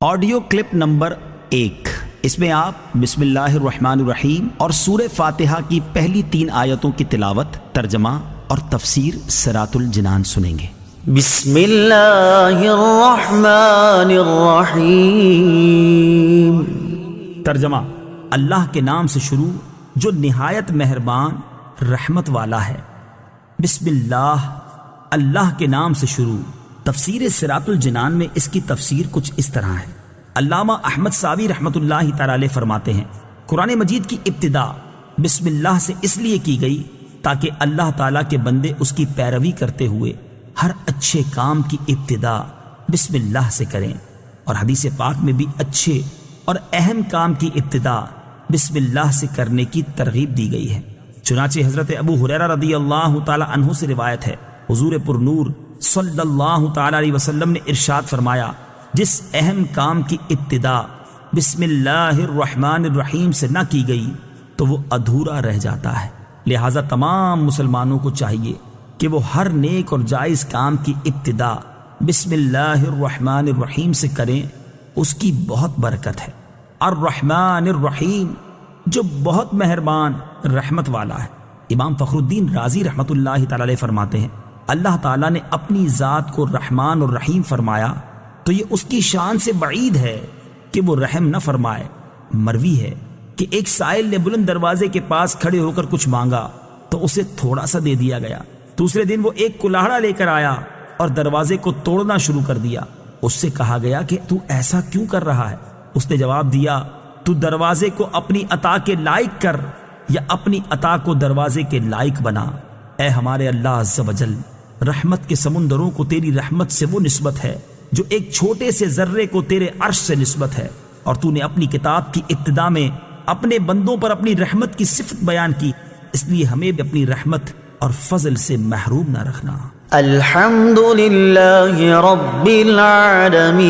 Audio clip number 1، اس میں آپ بسم اللہ الرحمن الرحیم اور سورہ فاتحہ کی پہلی 3 آیتوں کی تلاوت، ترجمہ اور تفسیر صراط الجنان سنیں گے۔ بسم اللہ الرحمن الرحیم۔ ترجمہ: اللہ کے نام سے شروع جو نہایت مہربان رحمت والا ہے۔ بسم اللہ، اللہ کے نام سے شروع۔ تفسیر صراط الجنان میں اس کی تفسیر کچھ اس طرح ہے۔ علامہ احمد ساوی رحمۃ اللہ تعالی علیہ فرماتے ہیں، قرآن مجید کی ابتدا بسم اللہ سے اس لیے کی گئی تاکہ اللہ تعالیٰ کے بندے اس کی پیروی کرتے ہوئے ہر اچھے کام کی ابتدا بسم اللہ سے کریں، اور حدیث پاک میں بھی اچھے اور اہم کام کی ابتدا بسم اللہ سے کرنے کی ترغیب دی گئی ہے۔ چنانچہ حضرت ابو ہریرہ رضی اللہ تعالی عنہ سے روایت ہے، حضور پر نور صلی اللہ تعالی علیہ وسلم نے ارشاد فرمایا، جس اہم کام کی ابتدا بسم اللہ الرحمن الرحیم سے نہ کی گئی تو وہ ادھورا رہ جاتا ہے۔ لہٰذا تمام مسلمانوں کو چاہیے کہ وہ ہر نیک اور جائز کام کی ابتدا بسم اللہ الرحمن الرحیم سے کریں، اس کی بہت برکت ہے۔ الرحمن الرحیم، جو بہت مہربان رحمت والا ہے۔ امام فخر الدین رازی رحمۃ اللہ تعالی علیہ فرماتے ہیں، اللہ تعالیٰ نے اپنی ذات کو رحمان اور رحیم فرمایا تو یہ اس کی شان سے بعید ہے کہ وہ رحم نہ فرمائے۔ مروی ہے کہ ایک سائل نے بلند دروازے کے پاس کھڑے ہو کر کچھ مانگا تو اسے تھوڑا سا دے دیا گیا۔ دوسرے دن وہ ایک کلاہڑا لے کر آیا اور دروازے کو توڑنا شروع کر دیا۔ اس سے کہا گیا کہ تو ایسا کیوں کر رہا ہے؟ اس نے جواب دیا، تو دروازے کو اپنی عطا کے لائق کر یا اپنی عطا کو دروازے کے لائق بنا۔ اے ہمارے اللہ عز و جل، رحمت کے سمندروں کو تیری رحمت سے وہ نسبت ہے جو ایک چھوٹے سے ذرے کو تیرے عرش سے نسبت ہے، اور تو نے اپنی کتاب کی ابتدا میں اپنے بندوں پر اپنی رحمت کی صفت بیان کی، اس لیے ہمیں بھی اپنی رحمت اور فضل سے محروم نہ رکھنا۔ الحمد للہ رب العالمین۔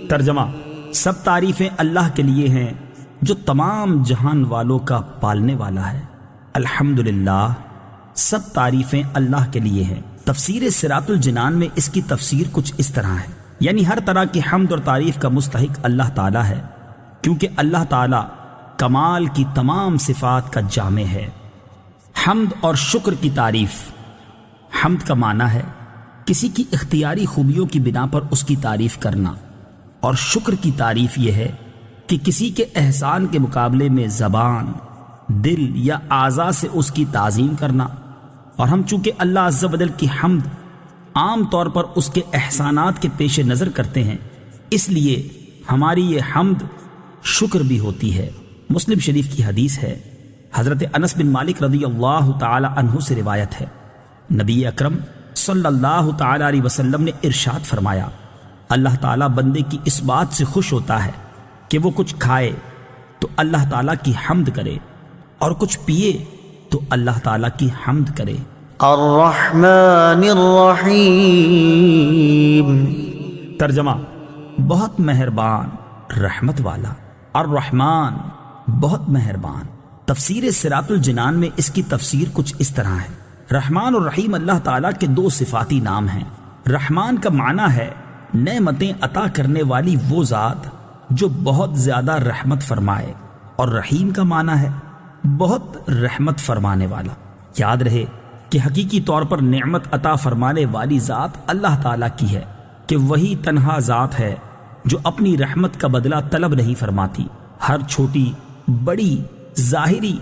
ترجمہ: سب تعریفیں اللہ کے لیے ہیں جو تمام جہان والوں کا پالنے والا ہے۔ الحمدللہ، سب تعریفیں اللہ کے لیے ہیں۔ تفسیر صراط الجنان میں اس کی تفسیر کچھ اس طرح ہے، یعنی ہر طرح کی حمد اور تعریف کا مستحق اللہ تعالیٰ ہے، کیونکہ اللہ تعالیٰ کمال کی تمام صفات کا جامع ہے۔ حمد اور شکر کی تعریف۔ حمد کا معنی ہے کسی کی اختیاری خوبیوں کی بنا پر اس کی تعریف کرنا، اور شکر کی تعریف یہ ہے کہ کسی کے احسان کے مقابلے میں زبان، دل یا اعضاء سے اس کی تعظیم کرنا۔ اور ہم چونکہ اللہ عز و جل کی حمد عام طور پر اس کے احسانات کے پیش نظر کرتے ہیں، اس لیے ہماری یہ حمد شکر بھی ہوتی ہے۔ مسلم شریف کی حدیث ہے، حضرت انس بن مالک رضی اللہ تعالی عنہ سے روایت ہے، نبی اکرم صلی اللہ تعالی علیہ وسلم نے ارشاد فرمایا، اللہ تعالیٰ بندے کی اس بات سے خوش ہوتا ہے کہ وہ کچھ کھائے تو اللہ تعالیٰ کی حمد کرے، اور کچھ پیے تو اللہ تعالیٰ کی حمد کرے۔ الرحمن الرحیم۔ ترجمہ: بہت مہربان رحمت والا۔ الرحمن، بہت مہربان۔ تفسیر صراط الجنان میں اس کی تفسیر کچھ اس طرح ہے، رحمان اور رحیم اللہ تعالیٰ کے 2 صفاتی نام ہیں۔ رحمان کا معنی ہے نعمتیں عطا کرنے والی وہ ذات جو بہت زیادہ رحمت فرمائے، اور رحیم کا معنی ہے بہت رحمت فرمانے والا۔ یاد رہے کہ حقیقی طور پر نعمت عطا فرمانے والی ذات اللہ تعالیٰ کی ہے، کہ وہی تنہا ذات ہے جو اپنی رحمت کا بدلہ طلب نہیں فرماتی۔ ہر چھوٹی بڑی، ظاہری،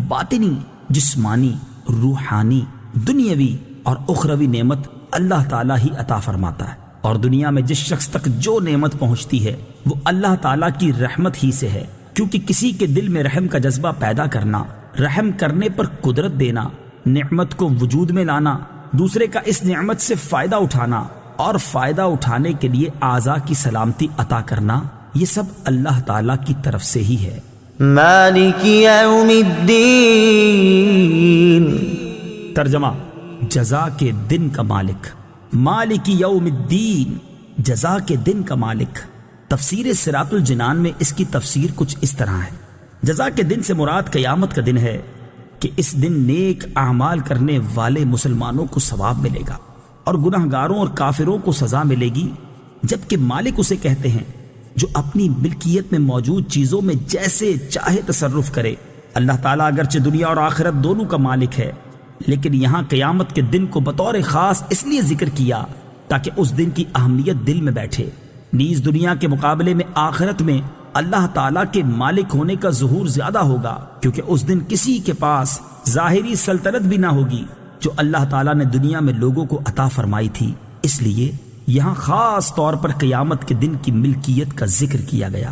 باطنی، جسمانی، روحانی، دنیاوی اور اخروی نعمت اللہ تعالیٰ ہی عطا فرماتا ہے، اور دنیا میں جس شخص تک جو نعمت پہنچتی ہے وہ اللہ تعالیٰ کی رحمت ہی سے ہے، کیونکہ کسی کے دل میں رحم کا جذبہ پیدا کرنا، رحم کرنے پر قدرت دینا، نعمت کو وجود میں لانا، دوسرے کا اس نعمت سے فائدہ اٹھانا اور فائدہ اٹھانے کے لیے اعضاء کی سلامتی عطا کرنا، یہ سب اللہ تعالیٰ کی طرف سے ہی ہے۔ مالک یوم الدین۔ ترجمہ: جزا کے دن کا مالک۔ مالک یوم الدین، جزا کے دن کا مالک۔ تفسیر صراط الجنان میں اس کی تفسیر کچھ اس طرح ہے، جزا کے دن سے مراد قیامت کا دن ہے کہ اس دن نیک اعمال کرنے والے مسلمانوں کو ثواب ملے گا، اور گناہ گاروں اور کافروں کو سزا ملے گی جبکہ مالک اسے کہتے ہیں جو اپنی ملکیت میں موجود چیزوں میں جیسے چاہے تصرف کرے۔ اللہ تعالیٰ اگرچہ دنیا اور آخرت دونوں کا مالک ہے، لیکن یہاں قیامت کے دن کو بطور خاص اس لیے ذکر کیا تاکہ اس دن کی اہمیت دل میں بیٹھے۔ نیز دنیا کے مقابلے میں آخرت میں اللہ تعالیٰ کے مالک ہونے کا ظہور زیادہ ہوگا، کیونکہ اس دن کسی کے پاس ظاہری سلطنت بھی نہ ہوگی جو اللہ تعالیٰ نے دنیا میں لوگوں کو عطا فرمائی تھی۔ اس لیے یہاں خاص طور پر قیامت کے دن کی ملکیت کا ذکر کیا گیا۔